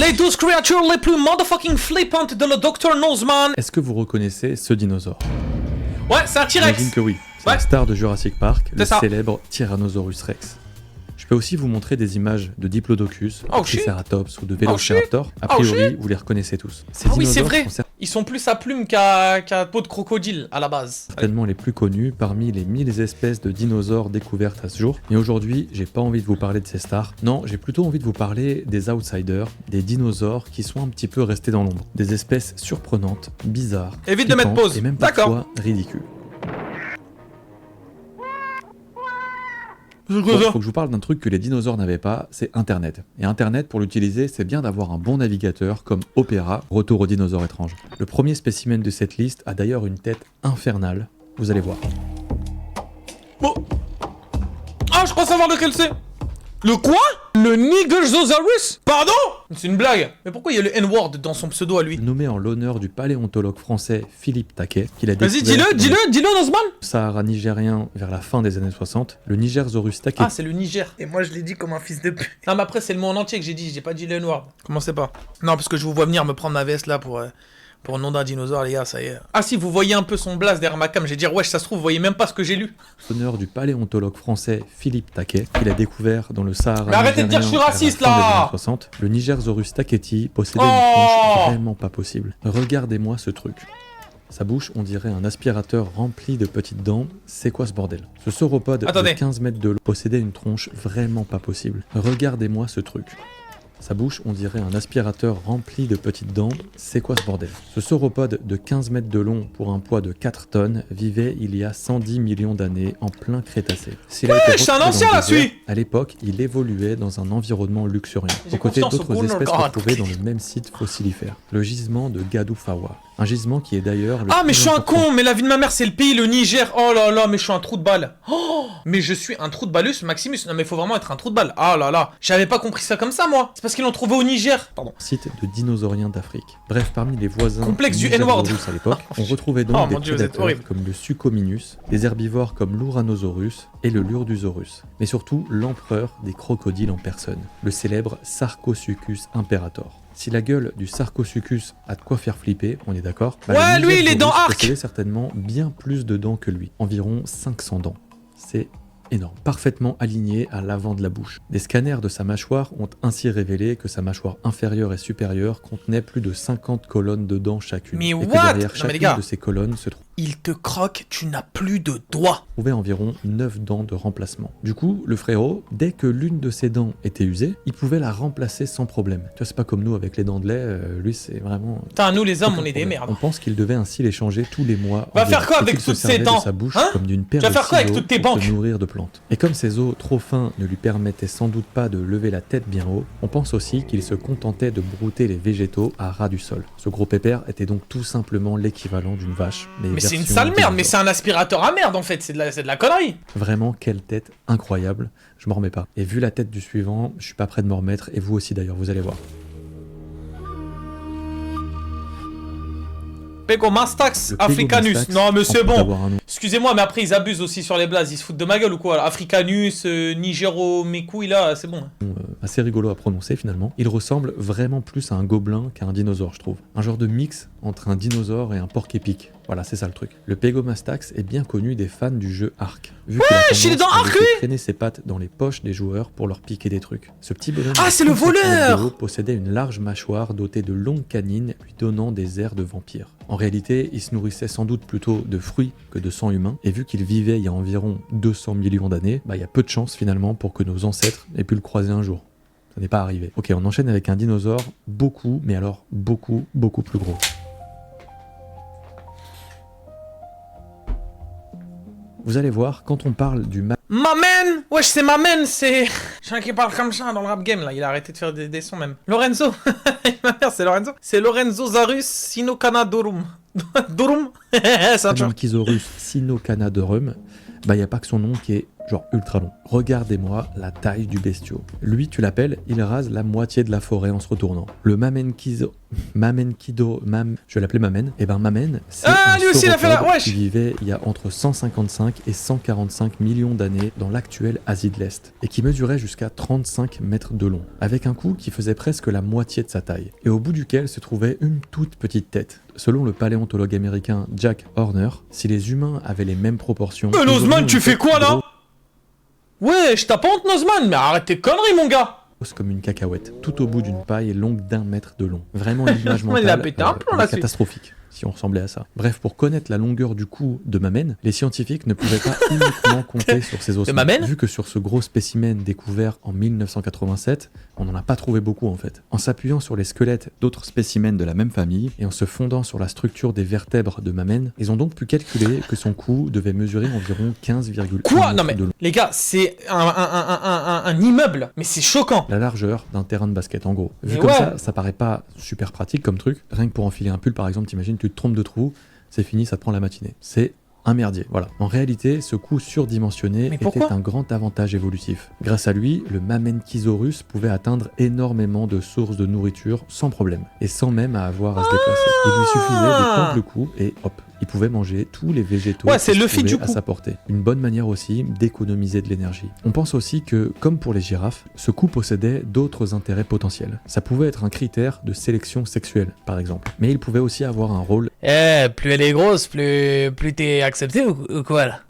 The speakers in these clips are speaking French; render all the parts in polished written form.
Les 12 créatures les plus motherfucking flippantes de le Dr. Nozman. Est-ce que vous reconnaissez ce dinosaure? Ouais, c'est un T-Rex. J'imagine que oui. C'est Ouais. la star de Jurassic Park, le ça. célèbre Tyrannosaurus Rex. Je peux aussi vous montrer des images de Diplodocus, de Oh, shit. Triceratops ou de Velociraptor. A priori, vous les reconnaissez tous. Ces Ah oui, c'est dinosaures vrai. sont Ils sont plus à plume qu'à peau de crocodile à la base. certainement les plus connus parmi les 1000 espèces de dinosaures découvertes à ce jour. Mais aujourd'hui, j'ai pas envie de vous parler de ces stars. Non, j'ai plutôt envie de vous parler des outsiders, des dinosaures qui sont un petit peu restés dans l'ombre. Des espèces surprenantes, bizarres, Évite de mettre flippantes pause. et même D'accord. parfois ridicules. C'est Bon, faut que je vous parle d'un truc que les dinosaures n'avaient pas, c'est Internet. Et Internet, pour l'utiliser, c'est bien d'avoir un bon navigateur comme Opera, Retour aux dinosaures étranges. Le premier spécimen de cette liste a d'ailleurs une tête infernale, vous allez voir. Bon. Ah, je crois savoir lequel c'est. Le quoi? Le Nigerzosaurus? Pardon? C'est une blague. Mais pourquoi il y a le N-word dans son pseudo à lui? Nommé en l'honneur du paléontologue français Philippe Taquet, qu'il a Vas-y, découvert dis-le, Nozman. au Sahara nigérien vers la fin des années 60, le Nigersaurus taqueti. Ah, c'est le Niger. Et moi je l'ai dit comme un fils de pute. Non, mais après, c'est le mot en entier que j'ai pas dit le N-word. Commencez pas. Non, parce que je vous vois venir me prendre ma veste là pour le nom d'un dinosaure, les gars, ça y est. Ah, si, vous voyez un peu son blast derrière ma cam, j'ai dit, wesh, ça se trouve, vous voyez même pas ce que j'ai lu. L'honneur du paléontologue français Philippe Taquet, qu'il a découvert dans le Sahara Mais arrêtez de dire nigérien que je suis raciste, vers la fin des là. années 60, le Nigersaurus taqueti possédait Oh une tronche vraiment pas possible. Regardez-moi ce truc. Sa bouche, on dirait un aspirateur rempli de petites dents. C'est quoi ce bordel? Ce sauropode Attendez. de 15 mètres de long possédait une tronche vraiment pas possible. Regardez-moi ce truc. Sa bouche, on dirait un aspirateur rempli de petites dents. C'est quoi ce bordel? Ce sauropode de 15 mètres de long pour un poids de 4 tonnes vivait il y a 110 millions d'années en plein Crétacé. S'il a été c'est un retrouvé ancien, dans le là, désert, celui. à l'époque, il évoluait dans un environnement luxuriant, J'ai aux côtés confiance au d'autres espèces Gunnar. retrouvées dans le même site fossilifère, le gisement de Gadoufawa. Un gisement qui est d'ailleurs le Ah, mais plus je suis un important. con, mais la vie de ma mère, c'est le pays, le Niger. Oh là là, mais je suis un trou de balle. Oh, mais je suis un trou de ballus, Maximus. Non, mais faut vraiment être un trou de balle. Ah là là, j'avais pas compris ça comme ça, moi. C'est parce qu'ils l'ont trouvé au Niger. Pardon. Site de dinosauriens d'Afrique. Bref, parmi les voisins Complexe du N-word. Nigersaurus à l'époque, on retrouvait donc Oh, des mon Dieu, vous êtes prédateurs horrible. comme le Suchominus, des herbivores comme l'Uranosaurus et le Lurdusaurus, mais surtout l'empereur des crocodiles en personne, le célèbre Sarcosuchus imperator. Si la gueule du Sarcosuchus a de quoi faire flipper, on est d'accord, Ouais, le lui, il est dans Nigersaurus Arc. possédait certainement bien plus de dents que lui, environ 500 dents. C'est énorme, parfaitement aligné à l'avant de la bouche. Des scanners de sa mâchoire ont ainsi révélé que sa mâchoire inférieure et supérieure contenait plus de 50 colonnes de dents chacune. Mais et que what? derrière Non, mais les chacune gars. de ces colonnes se Il te croque, tu n'as plus de doigts. trouvait environ 9 dents de remplacement. Du coup, le frérot, dès que l'une de ses dents était usée, il pouvait la remplacer sans problème. Tu vois, c'est pas comme nous avec les dents de lait, lui c'est vraiment... Putain, nous les hommes, aucun on est des problème. merdes. On pense qu'il devait ainsi les changer tous les mois. Va environ, faire quoi et avec qu'il se toutes ces servait dents de sa bouche Hein comme d'une paire vas de faire quoi avec ciseaux toutes tes pour banques se nourrir de plantes. Et comme ses os trop fins ne lui permettaient sans doute pas de lever la tête bien haut, on pense aussi qu'il se contentait de brouter les végétaux à ras du sol. Ce gros pépère était donc tout simplement l'équivalent d'une vache. Mais c'est une version sale merde, mais dinosaure. c'est un aspirateur à merde en fait, c'est de la connerie. Vraiment, quelle tête incroyable, je m'en remets pas. Et vu la tête du suivant, je suis pas prêt de m'en remettre, et vous aussi d'ailleurs, vous allez voir. Pegomastax Le africanus. Pegomastax, Non mais c'est en plus bon. d'avoir un nom. Excusez-moi, mais après ils abusent aussi sur les blazes, ils se foutent de ma gueule ou quoi là. Africanus, Nigero, mes couilles là, c'est bon. Assez rigolo à prononcer finalement. Il ressemble vraiment plus à un gobelin qu'à un dinosaure, je trouve. Un genre de mix entre un dinosaure et un porc-épic. Voilà, c'est ça le truc. Le Pegomastax est bien connu des fans du jeu Ark. Vu qu'il a il est tendance dans à Ark, laisser lui traîner ses pattes dans les poches des joueurs pour leur piquer des trucs. Ce petit bonhomme Ah, de c'est le 37 mètres de voleur haut possédait une large mâchoire dotée de longues canines lui donnant des airs de vampire. En réalité, il se nourrissait sans doute plutôt de fruits que de sang humain, et vu qu'il vivait il y a environ 200 millions d'années, il y a peu de chances finalement pour que nos ancêtres aient pu le croiser un jour. Ça n'est pas arrivé. Ok, on enchaîne avec un dinosaure beaucoup, mais alors beaucoup plus gros. Vous allez voir, quand on parle du Ma man. Wesh, c'est ma man, c'est... J'ai un qui parle comme ça dans le rap game là, il a arrêté de faire des sons même. Lorenzo. Ma mère, c'est Lorenzo. C'est Lorenzozarus Sinocanadorum. Dorum. C'est un truc. Brachiosaurus sinocanadorum, il n'y a pas que son nom qui est genre ultra long. Regardez-moi la taille du bestiau. Lui, tu l'appelles, il rase la moitié de la forêt en se retournant. Le je vais l'appeler Mamen. Et ben Mamen, c'est un lui aussi il a fait la... sauropode Wesh. qui vivait il y a entre 155 et 145 millions d'années dans l'actuelle Asie de l'Est et qui mesurait jusqu'à 35 mètres de long, avec un cou qui faisait presque la moitié de sa taille et au bout duquel se trouvait une toute petite tête. Selon le paléontologue américain Jack Horner, si les humains avaient les mêmes proportions... Nozman, tu fais quoi là? Ouais, je t'ai pas honte Nozman, mais arrête tes conneries mon gars. Comme une cacahuète, tout au bout d'une paille longue d'1 mètre de long. Vraiment une image mentale Il a pété un plomb, là, catastrophique, si on ressemblait à ça. Bref, pour connaître la longueur du cou de Mamen, les scientifiques ne pouvaient pas uniquement compter sur ses ossements. Vu que sur ce gros spécimen découvert en 1987, on n'en a pas trouvé beaucoup en fait. En s'appuyant sur les squelettes d'autres spécimens de la même famille et en se fondant sur la structure des vertèbres de Mamen, ils ont donc pu calculer que son cou devait mesurer environ 15,1 Quoi? Non mètres mais, de long. les gars, c'est un immeuble, mais c'est choquant. La largeur d'un terrain de basket en gros. Vu Mais comme ouais. ça paraît pas super pratique comme truc. Rien que pour enfiler un pull par exemple, t'imagines, tu te trompes de trou, c'est fini, ça te prend la matinée. C'est un merdier, voilà. En réalité, ce cou surdimensionné était un grand avantage évolutif. Grâce à lui, le Mamenchisaurus pouvait atteindre énormément de sources de nourriture sans problème, et sans même avoir à se déplacer. Il lui suffisait de tendre le cou et hop, il pouvait manger tous les végétaux c'est le fit du à sa portée. Une bonne manière aussi d'économiser de l'énergie. On pense aussi que, comme pour les girafes, ce cou possédait d'autres intérêts potentiels. Ça pouvait être un critère de sélection sexuelle, par exemple. Mais il pouvait aussi avoir un rôle... plus elle est grosse, plus t'es accepté ou quoi là?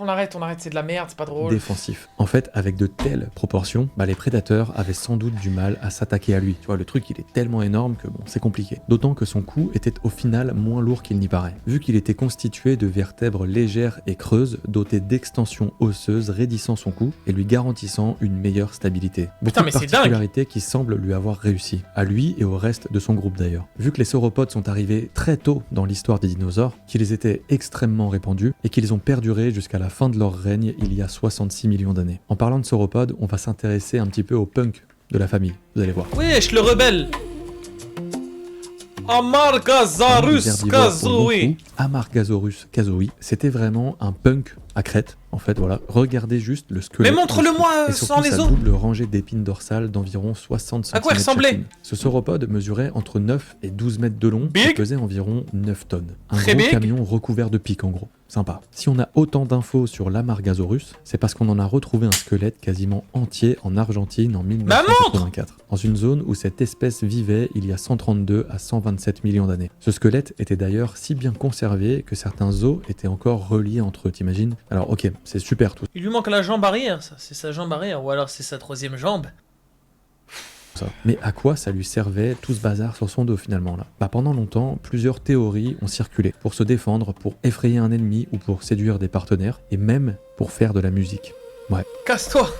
On arrête, c'est de la merde, c'est pas drôle. Défensif. En fait, avec de telles proportions, les prédateurs avaient sans doute du mal à s'attaquer à lui. Tu vois, le truc, il est tellement énorme que bon, c'est compliqué. D'autant que son cou était au final moins lourd qu'il n'y paraît. Vu qu'il était constitué de vertèbres légères et creuses, dotées d'extensions osseuses raidissant son cou et lui garantissant une meilleure stabilité. Beaucoup de particularités qui semblent lui avoir réussi. À lui et au reste de son groupe d'ailleurs. Vu que les sauropodes sont arrivés très tôt dans l'histoire des dinosaures, qu'ils étaient extrêmement répandus et qu'ils ont perduré jusqu'à la fin de leur règne il y a 66 millions d'années. En parlant de sauropodes, on va s'intéresser un petit peu au punk de la famille, vous allez voir. Wesh, le rebelle Amargasaurus kazoui. Amargasaurus kazoui, c'était vraiment un punk à crête, en fait, voilà. Regardez juste le squelette. Mais montre-le-moi sans les os. sa double rangée d'épines dorsales d'environ 60 cm. À quoi il ressemblait? Ce sauropode mesurait entre 9 et 12 mètres de long et pesait environ 9 tonnes. Un gros camion recouvert de pics en gros. Sympa. Si on a autant d'infos sur l'Amargasaurus, c'est parce qu'on en a retrouvé un squelette quasiment entier en Argentine en 1984, dans une zone où cette espèce vivait il y a 132 à 127 millions d'années. Ce squelette était d'ailleurs si bien conservé que certains os étaient encore reliés entre eux, t'imagines? Alors ok, c'est super tout. Il lui manque la jambe arrière, ça, c'est sa jambe arrière, ou alors c'est sa troisième jambe. Ça. Mais à quoi ça lui servait tout ce bazar sur son dos finalement là? Pendant longtemps, plusieurs théories ont circulé. Pour se défendre, pour effrayer un ennemi ou pour séduire des partenaires, et même pour faire de la musique. Ouais. Casse-toi!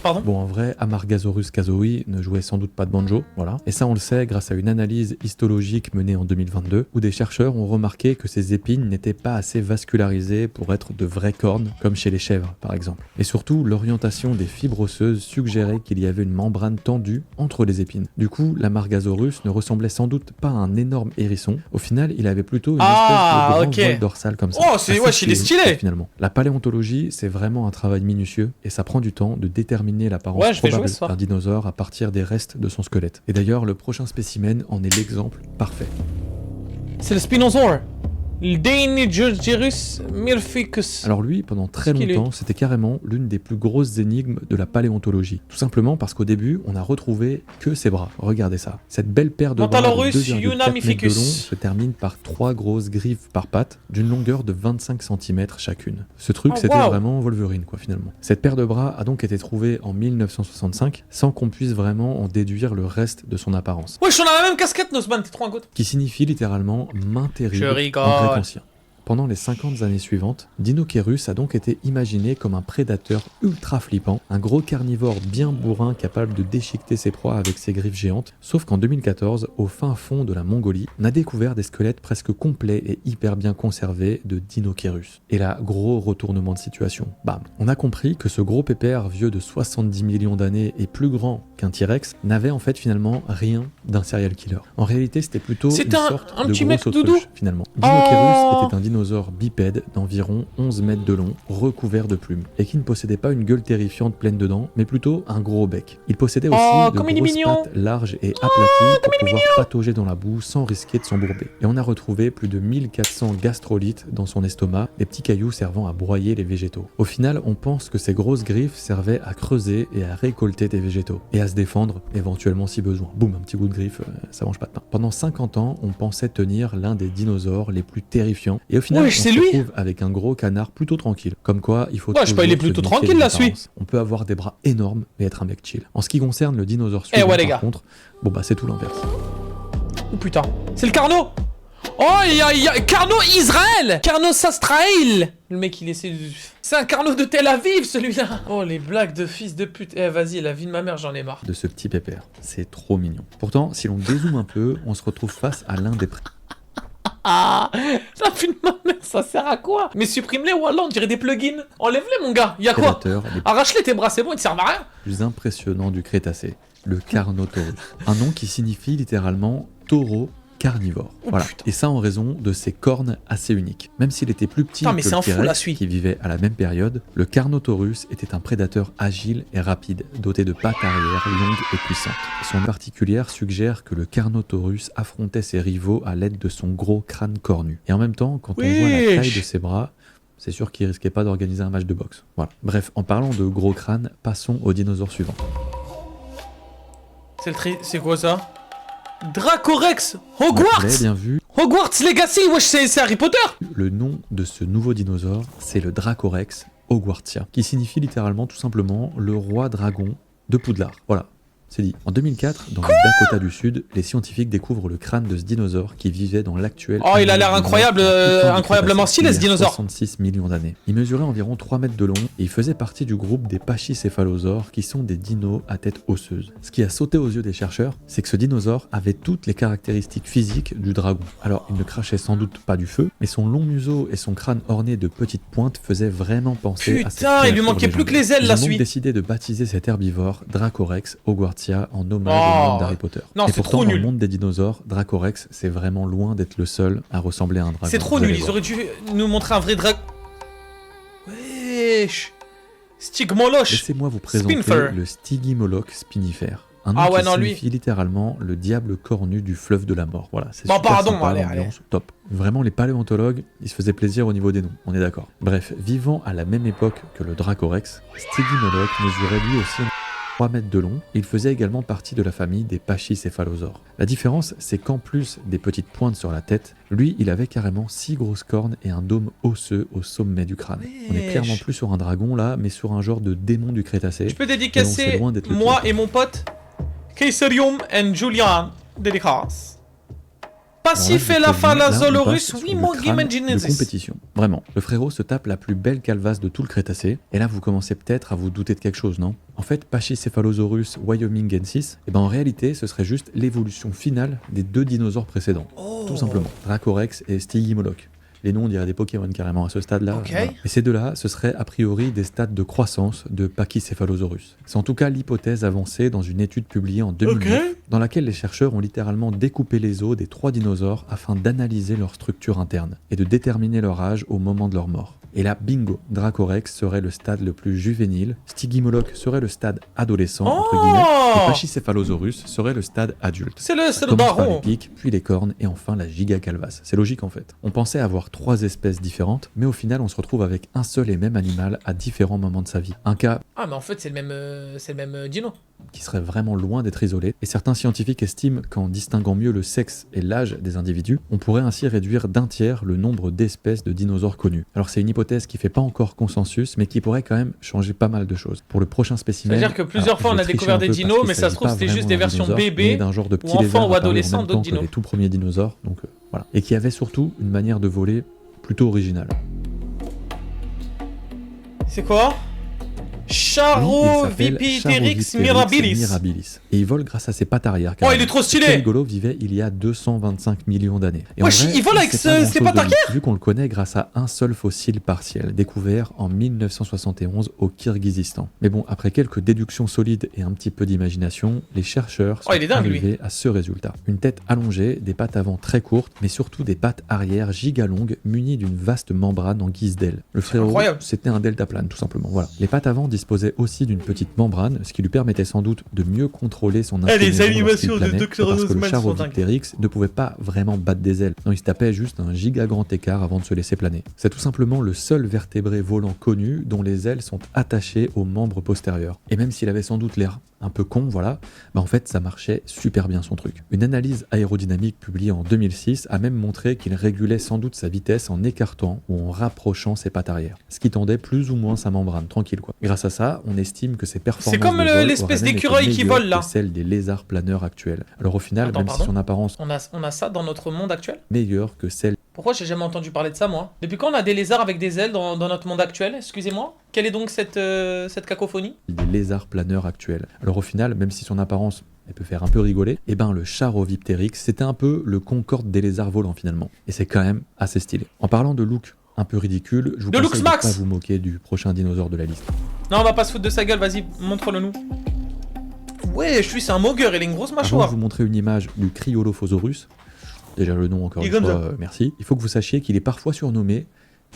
Pardon? Bon, en vrai, Amargasaurus kazoui ne jouait sans doute pas de banjo, voilà. Et ça, on le sait grâce à une analyse histologique menée en 2022, où des chercheurs ont remarqué que ces épines n'étaient pas assez vascularisées pour être de vraies cornes, comme chez les chèvres, par exemple. Et surtout, l'orientation des fibres osseuses suggérait qu'il y avait une membrane tendue entre les épines. Du coup, l'Amargasaurus ne ressemblait sans doute pas à un énorme hérisson. Au final, il avait plutôt une espèce de grand voile dorsal comme ça. Oh, c'est wesh, il est stylé! Finalement. La paléontologie, c'est vraiment un travail minutieux, et ça prend du temps de déterminer l'apparence probable d'un dinosaure à partir des restes de son squelette. Et d'ailleurs, le prochain spécimen en est l'exemple parfait. C'est le Spinosaure. Le Deinonychus myrficus. Alors lui, pendant très longtemps, c'était carrément l'une des plus grosses énigmes de la paléontologie. Tout simplement parce qu'au début, on a retrouvé que ses bras. Regardez ça. Cette belle paire de bras de 2,4 mètres de long se termine par 3 grosses griffes par patte, d'une longueur de 25 cm chacune. Ce truc, c'était vraiment Wolverine, quoi, finalement. Cette paire de bras a donc été trouvée en 1965, sans qu'on puisse vraiment en déduire le reste de son apparence. Wesh, on a la même casquette, Nozman, t'es trop un goût. Qui signifie littéralement main terrible. Je rigole. Ancien. Pendant les 50 années suivantes, Deinocheirus a donc été imaginé comme un prédateur ultra flippant, un gros carnivore bien bourrin capable de déchiqueter ses proies avec ses griffes géantes, sauf qu'en 2014, au fin fond de la Mongolie, on a découvert des squelettes presque complets et hyper bien conservés de Deinocheirus. Et là, gros retournement de situation. Bam. On a compris que ce gros pépère vieux de 70 millions d'années et plus grand qu'un T-Rex n'avait en fait finalement rien d'un serial killer. En réalité, c'était plutôt une sorte de gros autruche finalement. Deinocheirus était un dinosaure dinosaure bipède d'environ 11 mètres de long, recouvert de plumes, et qui ne possédait pas une gueule terrifiante pleine de dents, mais plutôt un gros bec. Il possédait aussi de grosses pattes larges et aplaties pour pouvoir patauger dans la boue sans risquer de s'embourber. Et on a retrouvé plus de 1400 gastrolites dans son estomac, des petits cailloux servant à broyer les végétaux. Au final, on pense que ces grosses griffes servaient à creuser et à récolter des végétaux, et à se défendre éventuellement si besoin. Boum, un petit bout de griffe, ça mange pas de pain. Pendant 50 ans, on pensait tenir l'un des dinosaures les plus terrifiants, et au final, on se retrouve avec un gros canard plutôt tranquille. Comme quoi, il faut toujours il est plutôt tranquille là, celui. On peut avoir des bras énormes, mais être un mec chill. En ce qui concerne le dinosaure suivant, par contre, bon bah c'est tout l'inverse. Oh putain, c'est le Carno. Oh, il y a Carno Israël, Carno Sastraïl. Le mec, il essaie de... C'est un Carno de Tel Aviv, celui-là. Oh, les blagues de fils de pute. Eh, vas-y, la vie de ma mère, j'en ai marre. De ce petit pépère, c'est trop mignon. Pourtant, si l'on dézoome un peu, on se retrouve face à l'un des... Ah, la vie de ma mère, ça sert à quoi? Mais supprime-les, Wallah, on dirait des plugins. Enlève-les, mon gars. Y'a quoi? Arrache-les tes bras, c'est bon, ils te servent à rien. Plus impressionnant du Crétacé, le Carnotaurus. Un nom qui signifie littéralement taureau carnivore. Voilà. Et ça en raison de ses cornes assez uniques. Même s'il était plus petit que le T-Rex qui vivait à la même période, le Carnotaurus était un prédateur agile et rapide, doté de pattes arrière longues et puissantes. Son particulière suggère que le Carnotaurus affrontait ses rivaux à l'aide de son gros crâne cornu. Et en même temps, quand on voit la taille de ses bras, c'est sûr qu'il risquait pas d'organiser un match de boxe. Voilà. Bref, en parlant de gros crâne, passons au dinosaure suivant. C'est quoi ça? Dracorex Hogwarts. Vous l'avez bien vu. Hogwarts Legacy, wesh, c'est Harry Potter. Le nom de ce nouveau dinosaure, c'est le Dracorex Hogwartsia, qui signifie littéralement tout simplement le roi dragon de Poudlard. Voilà. C'est dit. En 2004, dans le Dakota du Sud, les scientifiques découvrent le crâne de ce dinosaure qui vivait dans l'actuel... Oh, il a l'air incroyablement stylé, ce dinosaure. 66 millions d'années. Il mesurait environ 3 mètres de long et il faisait partie du groupe des pachycéphalosaures qui sont des dinos à tête osseuse. Ce qui a sauté aux yeux des chercheurs, c'est que ce dinosaure avait toutes les caractéristiques physiques du dragon. Alors, il ne crachait sans doute pas du feu, mais son long museau et son crâne orné de petites pointes faisaient vraiment penser à cette créature. Putain, il lui manquait plus que les ailes, là, celui. Ils ont donc décidé de baptiser cet herbivore Dracorex Hogwartsia en hommage au monde d'Harry Potter. Non, et pourtant, dans le monde des dinosaures, Dracorex, c'est vraiment loin d'être le seul à ressembler à un dragon. C'est trop nul, ils auraient dû nous montrer un vrai dragon. Wesh. Stigmoloch. Laissez-moi vous présenter le Stygimoloch spinifère. Un nom qui signifie littéralement le diable cornu du fleuve de la mort. Voilà, c'est super sympa, l'ambiance, top. Vraiment, les paléontologues, ils se faisaient plaisir au niveau des noms, on est d'accord. Bref, vivant à la même époque que le Dracorex, Stygimoloch mesurait lui aussi 3 mètres de long, et il faisait également partie de la famille des pachycéphalosaures. La différence, c'est qu'en plus des petites pointes sur la tête, lui, il avait carrément 6 grosses cornes et un dôme osseux au sommet du crâne. On est clairement plus sur un dragon là, mais sur un genre de démon du Crétacé. Je peux dédicacer moi et mon pote Caesarium and Julian dédicace. Pachycéphalosaurus de compétition. Vraiment, le frérot se tape la plus belle calvasse de tout le Crétacé, et là vous commencez peut-être à vous douter de quelque chose, non? En fait, Pachycephalosaurus wyomingensis, en réalité ce serait juste l'évolution finale des 2 dinosaures précédents. Tout simplement, Dracorex et Stygimoloch. Les noms, on dirait des Pokémon carrément à ce stade-là. Voilà. Et ces deux-là, ce seraient a priori des stades de croissance de Pachycephalosaurus. C'est en tout cas l'hypothèse avancée dans une étude publiée en 2009, dans laquelle les chercheurs ont littéralement découpé les os des 3 dinosaures afin d'analyser leur structure interne et de déterminer leur âge au moment de leur mort. Et là, bingo, Dracorex serait le stade le plus juvénile, Stygimoloch serait le stade adolescent, entre guillemets, et Pachycephalosaurus serait le stade adulte. C'est le baron. Les pics, puis les cornes, et enfin la giga calvasse. C'est logique en fait. On pensait avoir 3 espèces différentes, mais au final on se retrouve avec un seul et même animal à différents moments de sa vie. Un cas... Ah mais en fait c'est le même dino. Qui serait vraiment loin d'être isolé, et certains scientifiques estiment qu'en distinguant mieux le sexe et l'âge des individus, on pourrait ainsi réduire d'1 tiers le nombre d'espèces de dinosaures connus. Alors c'est une hypothèse qui fait pas encore consensus, mais qui pourrait quand même changer pas mal de choses. Pour le prochain spécimen... C'est-à-dire que plusieurs fois on a découvert des dinos, mais ça se trouve c'était juste des versions bébés, d'un genre de ou enfants ou adolescents d'autres dinos. Les tout premiers dinosaures, donc voilà. Et qui avaient surtout une manière de voler plutôt originale. C'est quoi? Lui, il Charovipteryx s'appelle mirabilis. Charovipteryx mirabilis. Et il vole grâce à ses pattes arrière. Oh, il est trop Ce stylé. rigolo vivait il y a 225 millions d'années. Et en Wesh, vrai, il vole avec c'est pas ses grand-chose pattes de arrière. lui, vu qu'on le connaît grâce à un seul fossile partiel, découvert en 1971 au Kirghizistan. Mais bon, après quelques déductions solides et un petit peu d'imagination, les chercheurs sont Oh, il est dingue, lui. arrivés à ce résultat. Une tête allongée, des pattes avant très courtes, mais surtout des pattes arrière gigalongues munies d'une vaste membrane en guise d'aile. Le frérot, incroyable. c'était un deltaplane, tout simplement. Voilà. Les pattes avant disposaient aussi d'une petite membrane, ce qui lui permettait sans doute de mieux contrôler son les inclinaison animations lorsqu'il de planait, Dr. parce que le Osman sont Charovipteryx ne pouvait pas vraiment battre des ailes. Non, il se tapait juste un giga grand écart avant de se laisser planer. C'est tout simplement le seul vertébré volant connu dont les ailes sont attachées aux membres postérieurs. Et même s'il avait sans doute l'air un peu con, voilà, bah en fait ça marchait super bien son truc. Une analyse aérodynamique publiée en 2006 a même montré qu'il régulait sans doute sa vitesse en écartant ou en rapprochant ses pattes arrière, ce qui tendait plus ou moins sa membrane, tranquille quoi. Grâce à ça, on estime que ses performances C'est comme de vol l'espèce auraient même d'écureuil été qui meilleures vole, là. que celles des lézards planeurs actuels. Alors au final, Attends, même si pardon son apparence On a ça dans notre monde actuel? meilleure que celle Pourquoi j'ai jamais entendu parler de ça, moi? Depuis quand on a des lézards avec des ailes dans notre monde actuel? Excusez-moi. Quelle est donc cette cacophonie? des lézards planeurs actuels. Alors au final, même si son apparence elle peut faire un peu rigoler, et ben le Charovipteryx c'était un peu le Concorde des lézards volants finalement. Et c'est quand même assez stylé. En parlant de look un peu ridicule, je vous De conseille Lux de Max pas vous moquer du prochain dinosaure de la liste. Non, on va pas se foutre de sa gueule, vas-y, montre-le nous. Ouais, je suis, c'est un mogueur, il a une grosse Avant de mâchoire. vous montrer une image du Cryolophosaurus, déjà le nom encore Il une est comme fois, ça. merci, il faut que vous sachiez qu'il est parfois surnommé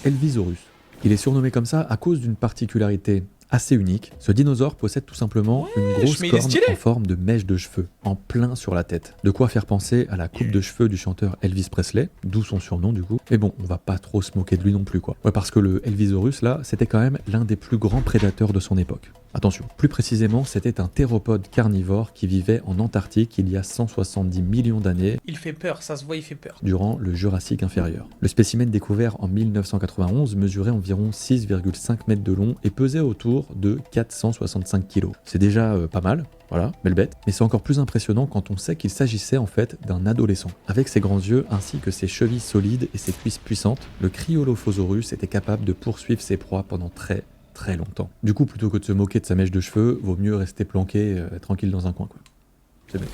Elvisaurus. Il est surnommé comme ça à cause d'une particularité assez unique. Ce dinosaure possède tout simplement une grosse mais il est corne stylé. en forme de mèche de cheveux, en plein sur la tête. De quoi faire penser à la coupe de cheveux du chanteur Elvis Presley, d'où son surnom du coup. Mais bon, on va pas trop se moquer de lui non plus quoi. Ouais, parce que le Elvisaurus là, c'était quand même l'un des plus grands prédateurs de son époque. Attention, plus précisément, c'était un théropode carnivore qui vivait en Antarctique il y a 170 millions d'années Il fait peur, ça se voit, il fait peur. durant le Jurassique inférieur. Le spécimen découvert en 1991 mesurait environ 6,5 mètres de long et pesait autour de 465 kg. C'est déjà pas mal, voilà, belle bête, mais c'est encore plus impressionnant quand on sait qu'il s'agissait en fait d'un adolescent. Avec ses grands yeux ainsi que ses chevilles solides et ses cuisses puissantes, le Cryolophosaurus était capable de poursuivre ses proies pendant très longtemps. Du coup, plutôt que de se moquer de sa mèche de cheveux, vaut mieux rester planqué tranquille dans un coin quoi. C'est bien.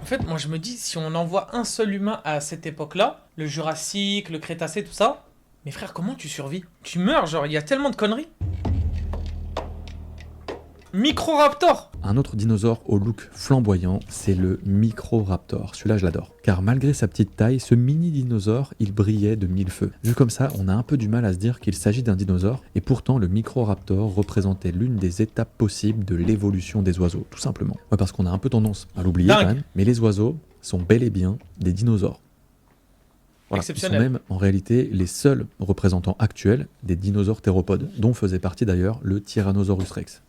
En fait, moi je me dis, si on envoie un seul humain à cette époque-là, le Jurassique, le Crétacé, tout ça, mais frère, comment tu survis? Tu meurs, genre, il y a tellement de conneries. Microraptor! Un autre dinosaure au look flamboyant, c'est le Microraptor. Celui-là, je l'adore. Car malgré sa petite taille, ce mini-dinosaure, il brillait de mille feux. Vu comme ça, on a un peu du mal à se dire qu'il s'agit d'un dinosaure, et pourtant le Microraptor représentait l'une des étapes possibles de l'évolution des oiseaux, tout simplement. Ouais, parce qu'on a un peu tendance à l'oublier Dingue. quand même, mais les oiseaux sont bel et bien des dinosaures. Voilà, ils sont Exceptionnel. même en réalité les seuls représentants actuels des dinosaures théropodes, dont faisait partie d'ailleurs le Tyrannosaurus Rex.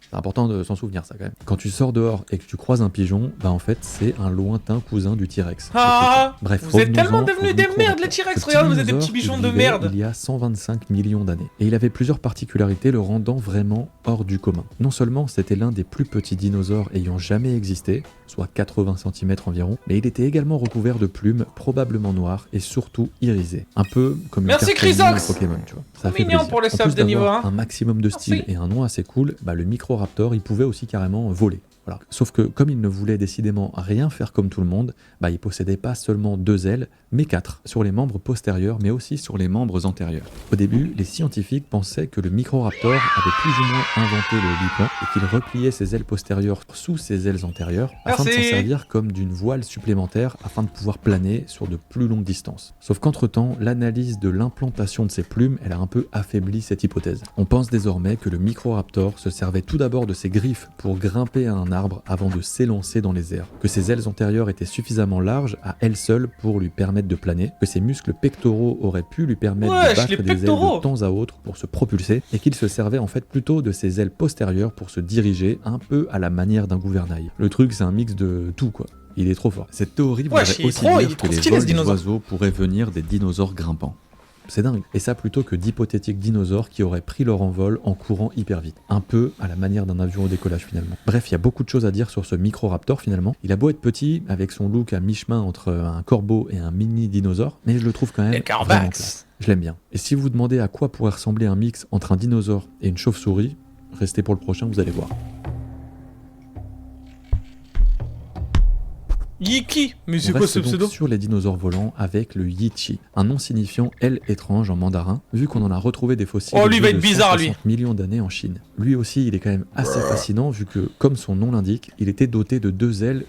C'est important de s'en souvenir ça quand même. Quand tu sors dehors et que tu croises un pigeon, bah en fait c'est un lointain cousin du T-Rex. Ah, Bref, vous êtes tellement revenons-en devenus au des Microraptor. merdes, les T-Rex. Ce petit Regarde, vous êtes des dinosaure, petits bichons il de vivait merde. Il y a 125 millions d'années. Et il avait plusieurs particularités le rendant vraiment hors du commun. Non seulement c'était l'un des plus petits dinosaures ayant jamais existé, soit 80 cm environ, mais il était également recouvert de plumes, probablement noires et surtout irisées. Un peu comme une Merci, carte Pokémon Chrysox. Pokémon, tu vois. Ça fait Mignon plaisir. pour les En subs plus de niveau d'avoir 1. un maximum de style Merci. et un nom assez cool, bah, le Microraptor il pouvait aussi carrément voler. Voilà. Sauf que comme il ne voulait décidément rien faire comme tout le monde, bah, il possédait pas seulement 2 ailes, mais 4, sur les membres postérieurs, mais aussi sur les membres antérieurs. Au début, les scientifiques pensaient que le Microraptor avait plus ou moins inventé le biplan et qu'il repliait ses ailes postérieures sous ses ailes antérieures afin de s'en Merci. servir comme d'une voile supplémentaire afin de pouvoir planer sur de plus longues distances. Sauf qu'entre-temps, l'analyse de l'implantation de ses plumes, elle a un peu affaibli cette hypothèse. On pense désormais que le Microraptor se servait tout d'abord de ses griffes pour grimper à un arbre avant de s'élancer dans les airs, que ses ailes antérieures étaient suffisamment larges à elles seules pour lui permettre de planer, que ses muscles pectoraux auraient pu lui permettre de Wesh, battre les des ailes pectoraux. de temps à autre pour se propulser, et qu'il se servait en fait plutôt de ses ailes postérieures pour se diriger un peu à la manière d'un gouvernail. Le truc c'est un mix de tout quoi. Il est trop fort. Cette théorie voudrait Wesh, il est aussi trop- il est dire trop que les stylé, ce vols des dinosaure. oiseaux pourraient venir des dinosaures grimpants. C'est dingue. Et ça plutôt que d'hypothétiques dinosaures qui auraient pris leur envol en courant hyper vite. Un peu à la manière d'un avion au décollage finalement. Bref, il y a beaucoup de choses à dire sur ce Microraptor finalement. Il a beau être petit, avec son look à mi-chemin entre un corbeau et un mini dinosaure, mais je le trouve quand même vraiment classe. Je l'aime bien. Et si vous vous demandez à quoi pourrait ressembler un mix entre un dinosaure et une chauve-souris, restez pour le prochain, vous allez voir. Yiki. Mais c'est On quoi ce reste donc pseudo? sur les dinosaures volants avec le Yichi, un nom signifiant aile étrange en mandarin, vu qu'on en a retrouvé des fossiles Oh, lui va être de bizarre, lui. 160 millions d'années en Chine. Lui aussi, il est quand même assez fascinant, vu que, comme son nom l'indique, il était doté de 2 ailes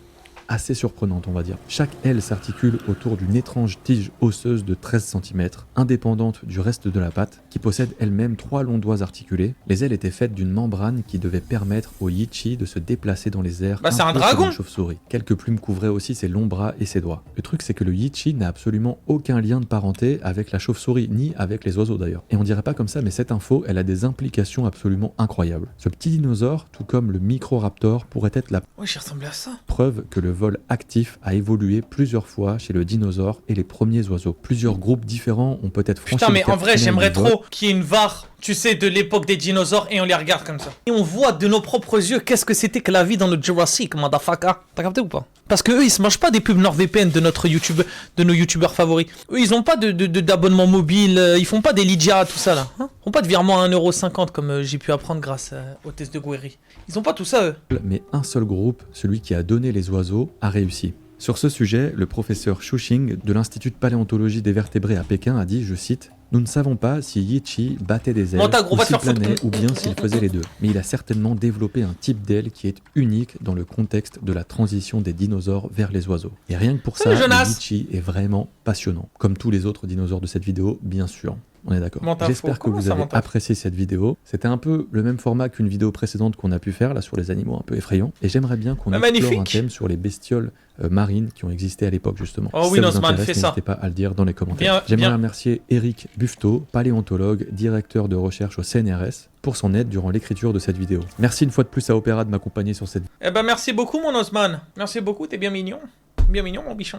assez surprenante, on va dire. Chaque aile s'articule autour d'une étrange tige osseuse de 13 cm, indépendante du reste de la patte, qui possède elle-même 3 longs doigts articulés. Les ailes étaient faites d'une membrane qui devait permettre au Yichi de se déplacer dans les airs. Bah, c'est un peu dragon. comme une chauve-souris. Quelques plumes couvraient aussi ses longs bras et ses doigts. Le truc, c'est que le Yichi n'a absolument aucun lien de parenté avec la chauve-souris, ni avec les oiseaux d'ailleurs. Et on dirait pas comme ça, mais cette info, elle a des implications absolument incroyables. Ce petit dinosaure, tout comme le Microraptor, pourrait être la Ouais, j'y ressemblais à ça. preuve que le vol actif a évolué plusieurs fois chez le dinosaure et les premiers oiseaux. Plusieurs groupes différents ont peut-être franchi Putain, mais le cap en vrai, final j'aimerais du vol. trop qu'il y ait une VAR, tu sais, de l'époque des dinosaures et on les regarde comme ça. Et on voit de nos propres yeux qu'est-ce que c'était que la vie dans le Jurassic, motherfucker. T'as capté ou pas? Parce que eux, ils se mangent pas des pubs NordVPN de notre YouTube, de nos youtubeurs favoris. Eux, ils ont pas d'abonnement mobile, ils font pas des Lydia, tout ça là. Hein, ils font pas de virement à 1,50€ comme j'ai pu apprendre grâce au test de Guerry. Ils ont pas tout ça, eux. Mais un seul groupe, celui qui a donné les oiseaux, a réussi. Sur ce sujet, le professeur Xu Xing de l'Institut de paléontologie des vertébrés à Pékin a dit, je cite, « Nous ne savons pas si Yichi battait des ailes, Monta, gros, ou va te s'il faire foutre. planait, ou bien s'il faisait les deux. Mais il a certainement développé un type d'aile qui est unique dans le contexte de la transition des dinosaures vers les oiseaux. Et rien que pour ça, Salut, le Jonas. Yichi est vraiment passionnant. Comme tous les autres dinosaures de cette vidéo, bien sûr. On est d'accord. Monta, J'espère que comment vous ça, avez Monta? apprécié cette vidéo. C'était un peu le même format qu'une vidéo précédente qu'on a pu faire là sur les animaux un peu effrayants. Et j'aimerais bien qu'on Ah, explore magnifique. un thème sur les bestioles marines qui ont existé à l'époque justement. Oh Si oui, ça vous Nozman, intéresse, fais ça. n'hésitez pas à le dire dans les commentaires. Bien, J'aimerais bien. remercier Eric Buffetot, paléontologue, directeur de recherche au CNRS, pour son aide durant l'écriture de cette vidéo. Merci une fois de plus à Opéra de m'accompagner sur cette Eh ben, merci beaucoup, mon Osman. Merci beaucoup, t'es bien mignon. Bien mignon, mon bichon.